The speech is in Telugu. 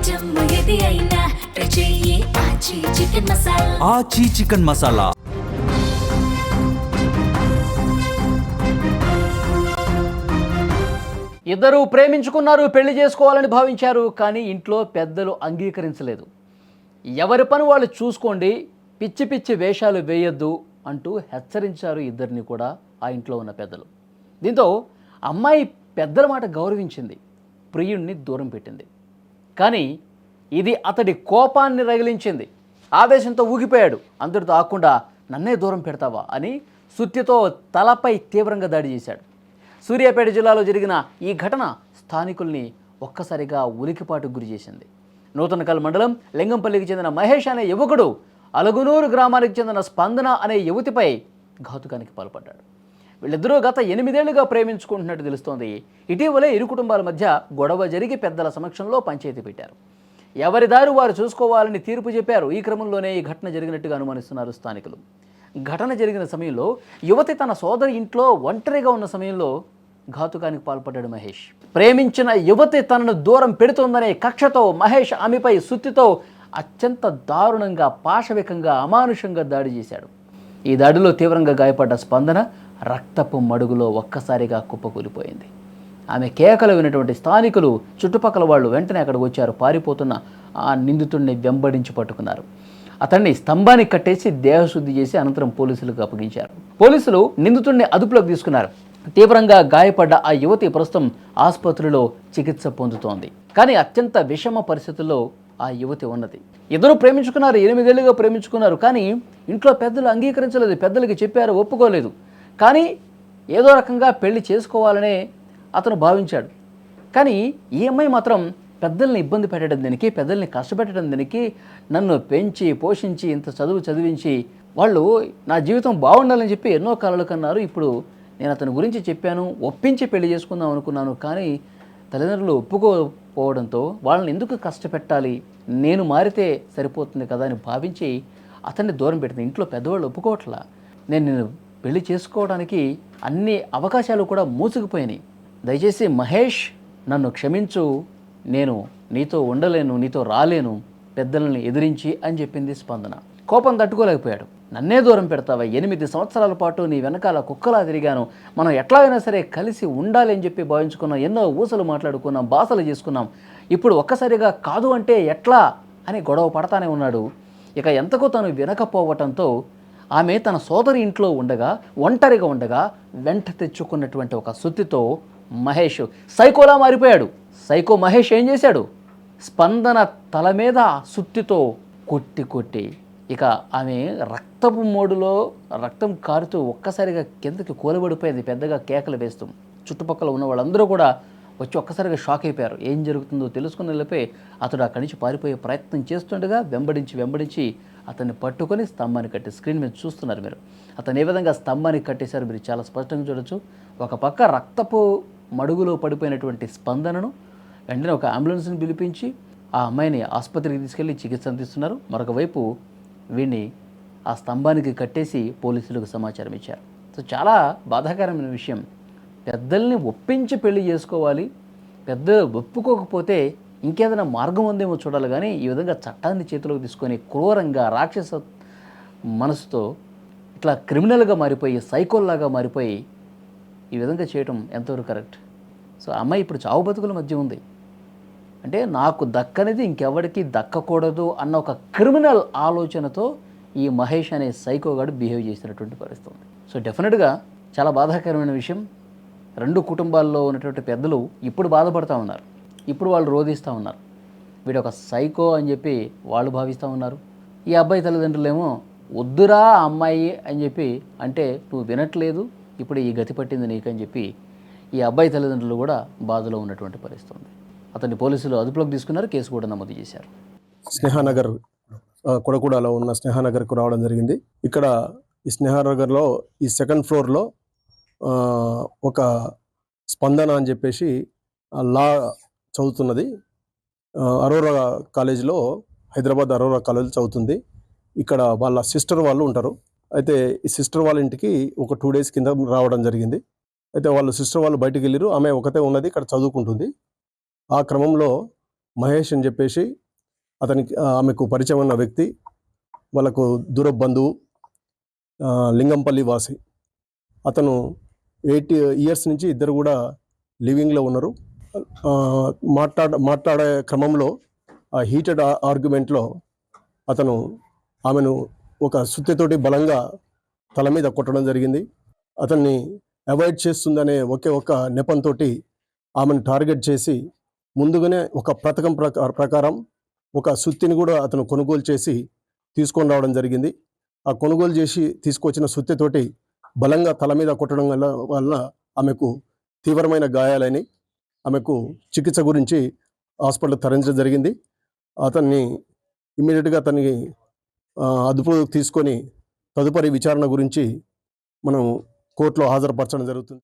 జమ్ము ఏది అయినా ట్రై చెయ్యి ఆచి చికెన్ మసాలా. ఆచి చికెన్ మసాలా. ఇద్దరు ప్రేమించుకున్నారు, పెళ్లి చేసుకోవాలని భావించారు. కానీ ఇంట్లో పెద్దలు అంగీకరించలేదు. ఎవరి పని వాళ్ళు చూసుకోండి, పిచ్చి పిచ్చి వేషాలు వేయొద్దు అంటూ హెచ్చరించారు ఇద్దరిని కూడా ఆ ఇంట్లో ఉన్న పెద్దలు. దీంతో అమ్మాయి పెద్దల మాట గౌరవించింది, ప్రియుణ్ణి దూరం పెట్టింది. కానీ ఇది అతడి కోపాన్ని రగిలించింది. ఆవేశంతో ఊగిపోయాడు. అందరితో ఆకుండా నన్నే దూరం పెడతావా అని సుత్తితో తలపై తీవ్రంగా దాడి చేశాడు. సూర్యాపేట జిల్లాలో జరిగిన ఈ ఘటన స్థానికుల్ని ఒక్కసారిగా ఉలికిపాటుకు గురి చేసింది. నూతనకల్ మండలం లింగంపల్లికి చెందిన మహేష్ అనే యువకుడు అలగునూరు గ్రామానికి చెందిన స్పందన అనే యువతిపై ఘాతుకానికి పాల్పడ్డాడు. వీళ్ళిద్దరూ గత 8 ఏళ్లుగా ప్రేమించుకుంటున్నట్టు తెలుస్తోంది. ఇటీవలే ఇరు కుటుంబాల మధ్య గొడవ జరిగి పెద్దల సమక్షంలో పంచాయతీ పెట్టారు. ఎవరి దారి వారు చూసుకోవాలని తీర్పు చెప్పారు. ఈ క్రమంలోనే ఈ ఘటన జరిగినట్టుగా అనుమానిస్తున్నారు స్థానికులు. ఘటన జరిగిన సమయంలో యువతి తన సోదరి ఇంట్లో ఒంటరిగా ఉన్న సమయంలో ఘాతుకానికి పాల్పడ్డాడు మహేష్. ప్రేమించిన యువతి తనను దూరం పెడుతోందనే కక్షతో మహేష్ ఆమెపై సుత్తితో అత్యంత దారుణంగా, పాశవికంగా, అమానుషంగా దాడి చేశాడు. ఈ దాడిలో తీవ్రంగా గాయపడ్డ స్పందన రక్తపు మడుగులో ఒక్కసారిగా కుప్పకూలిపోయింది. ఆమె కేకలు విన్నటువంటి స్థానికులు, చుట్టుపక్కల వాళ్ళు వెంటనే అక్కడికి వచ్చారు. పారిపోతున్న ఆ నిందితుడిని వెంబడించి పట్టుకున్నారు. అతన్ని స్తంభానికి కట్టేసి దేహశుద్ధి చేసి అనంతరం పోలీసులకు అప్పగించారు. పోలీసులు నిందితుడిని అదుపులోకి తీసుకున్నారు. తీవ్రంగా గాయపడ్డ ఆ యువతి ప్రస్తుతం ఆసుపత్రిలో చికిత్స పొందుతోంది. కానీ అత్యంత విషమ పరిస్థితుల్లో ఆ యువతి ఉన్నది. ఇద్దరు ప్రేమించుకున్నారు, 8 ఏళ్లుగా ప్రేమించుకున్నారు. కానీ ఇంట్లో పెద్దలు అంగీకరించలేదు. పెద్దలకి చెప్పారు, ఒప్పుకోలేదు. కానీ ఏదో రకంగా పెళ్లి చేసుకోవాలనే అతను భావించాడు. కానీ ఈ అమ్మాయి మాత్రం పెద్దల్ని ఇబ్బంది పెట్టడం దీనికి, పెద్దల్ని కష్టపెట్టడం దీనికి, నన్ను పెంచి పోషించి ఇంత చదువు చదివించి వాళ్ళు నా జీవితం బాగుండాలని చెప్పి ఎన్నో కలలు కన్నారు. ఇప్పుడు నేను అతని గురించి చెప్పాను, ఒప్పించి పెళ్లి చేసుకుందాం అనుకున్నాను. కానీ తల్లిదండ్రులు ఒప్పుకోకపోవడంతో వాళ్ళని ఎందుకు కష్టపెట్టాలి, నేను మారితే సరిపోతుంది కదా అని భావించి అతన్ని దూరం పెట్టింది. ఇంట్లో పెద్దవాళ్ళు ఒప్పుకోవట్లా. నేను పెళ్లి చేసుకోవడానికి అన్ని అవకాశాలు కూడా మూసుకుపోయినాయి. దయచేసి మహేష్ నన్ను క్షమించు, నేను నీతో ఉండలేను, నీతో రాలేను పెద్దలని ఎదిరించి అని చెప్పింది స్పందన. కోపం తట్టుకోలేకపోయాడు. నన్నే దూరం పెడతావా, 8 సంవత్సరాల పాటు నీ వెనకాల కుక్కలా తిరిగాను, మనం ఎట్లాగైనా సరే కలిసి ఉండాలి అని చెప్పి భావించుకున్నాం, ఎన్నో ఊసలు మాట్లాడుకున్నాం, బాసలు చేసుకున్నాం, ఇప్పుడు ఒక్కసారిగా కాదు అంటే ఎట్లా అని గొడవ పడతానే ఉన్నాడు. ఇక ఎంతకు తను వినకపోవటంతో ఆమె తన సోదరి ఇంట్లో ఉండగా, ఒంటరిగా ఉండగా వెంట తెచ్చుకున్నటువంటి ఒక సుత్తితో మహేష్ సైకోలా మారిపోయాడు. సైకో మహేష్ ఏం చేశాడు, స్పందన తల మీద సుత్తితో కొట్టి ఇక ఆమె రక్తపు మోడులో రక్తం కారుతూ ఒక్కసారిగా కిందకి కూలబడిపోయింది, పెద్దగా కేకలు వేస్తూ. చుట్టుపక్కల ఉన్న వాళ్ళందరూ కూడా వచ్చి ఒక్కసారిగా షాక్ అయిపోయారు. ఏం జరుగుతుందో తెలుసుకుని వెళ్ళిపోయి అతడు అక్కడి నుంచి పారిపోయే ప్రయత్నం చేస్తుండగా వెంబడించి అతన్ని పట్టుకొని స్తంభాన్ని కట్టి, స్క్రీన్ మీద చూస్తున్నారు మీరు, అతను ఏ విధంగా స్తంభానికి కట్టేశారు మీరు చాలా స్పష్టంగా చూడొచ్చు. ఒక పక్క రక్తపు మడుగులో పడిపోయినటువంటి స్పందనను వెంటనే ఒక అంబులెన్స్ని పిలిపించి ఆ అమ్మాయిని ఆసుపత్రికి తీసుకెళ్లి చికిత్స అందిస్తున్నారు. మరొక వైపు వీడిని ఆ స్తంభానికి కట్టేసి పోలీసులకు సమాచారం ఇచ్చారు. సో చాలా బాధాకరమైన విషయం. పెద్దల్ని ఒప్పించి పెళ్లి చేసుకోవాలి, పెద్దలు ఒప్పుకోకపోతే ఇంకేదైనా మార్గం ఉందేమో చూడాలి. కానీ ఈ విధంగా చట్టాన్ని చేతిలోకి తీసుకొని క్రూరంగా రాక్షస మనసుతో ఇట్లా క్రిమినల్గా మారిపోయి, సైకోల్లాగా మారిపోయి ఈ విధంగా చేయటం ఎంతవరకు కరెక్ట్? సో అమ్మాయి ఇప్పుడు చావు బతుకుల మధ్య ఉంది. అంటే నాకు దక్కనిది ఇంకెవరికి దక్కకూడదు అన్న ఒక క్రిమినల్ ఆలోచనతో ఈ మహేష్ అనే సైకోగాడు బిహేవ్ చేసినటువంటి పరిస్థితి ఉంది. సో డెఫినెట్గా చాలా బాధాకరమైన విషయం. 2 కుటుంబాల్లో ఉన్నటువంటి పెద్దలు ఇప్పుడు బాధపడుతూ ఉన్నారు, ఇప్పుడు వాళ్ళు రోధిస్తూ ఉన్నారు. వీడు ఒక సైకో అని చెప్పి వాళ్ళు భావిస్తూ ఉన్నారు. ఈ అబ్బాయి తల్లిదండ్రులేమో వద్దురా అమ్మాయి అని చెప్పి అంటే నువ్వు వినట్లేదు, ఇప్పుడు ఈ గతి పట్టింది నీకని చెప్పి ఈ అబ్బాయి తల్లిదండ్రులు కూడా బాధలో ఉన్నటువంటి పరిస్థితి ఉంది. అతన్ని పోలీసులు అదుపులోకి తీసుకున్నారు, కేసు కూడా నమోదు చేశారు. స్నేహానగర్ కొడకూడలో ఉన్న స్నేహానగర్కు రావడం జరిగింది. ఇక్కడ ఈ స్నేహానగర్లో ఈ 2nd ఫ్లోర్లో ఒక స్పందన అని చెప్పేసి లా చదువుతున్నది. అరోరా కాలేజీలో, హైదరాబాద్ అరోరా కాలేజీలో చదువుతుంది. ఇక్కడ వాళ్ళ సిస్టర్ వాళ్ళు ఉంటారు. అయితే ఈ సిస్టర్ వాళ్ళ ఇంటికి ఒక 2 డేస్ కింద రావడం జరిగింది. అయితే వాళ్ళు సిస్టర్ వాళ్ళు బయటికి వెళ్ళారు, ఆమె ఒకతే ఉన్నది, ఇక్కడ చదువుకుంటుంది. ఆ క్రమంలో మహేష్ అని చెప్పేసి అతనికి ఆమెకు పరిచయం ఉన్న వ్యక్తి, వాళ్ళకు దూర బంధువు, లింగంపల్లి వాసి. అతను 8 ఇయర్స్ నుంచి ఇద్దరు కూడా లివింగ్లో ఉన్నారు. మాట్లాడే క్రమంలో ఆ హీటెడ్ ఆర్గ్యుమెంట్లో అతను ఆమెను ఒక సుత్తెతోటి బలంగా తల మీద కొట్టడం జరిగింది. అతన్ని అవాయిడ్ చేస్తుందనే ఒక నెపంతో ఆమెను టార్గెట్ చేసి ముందుగానే ఒక పథకం ప్రకారం ఒక సుత్తిని కూడా అతను కొనుగోలు చేసి తీసుకొని రావడం జరిగింది. ఆ కొనుగోలు చేసి తీసుకొచ్చిన సుత్తెతోటి బలంగా తల మీద కొట్టడం వల్ల ఆమెకు తీవ్రమైన గాయాలని ఆమెకు చికిత్స గురించి హాస్పిటల్ తరలించడం జరిగింది. అతన్ని ఇమ్మీడియట్గా అతన్ని అదుపులోకి తీసుకొని తదుపరి విచారణ గురించి మనం కోర్టులో హాజరుపరచడం జరుగుతుంది.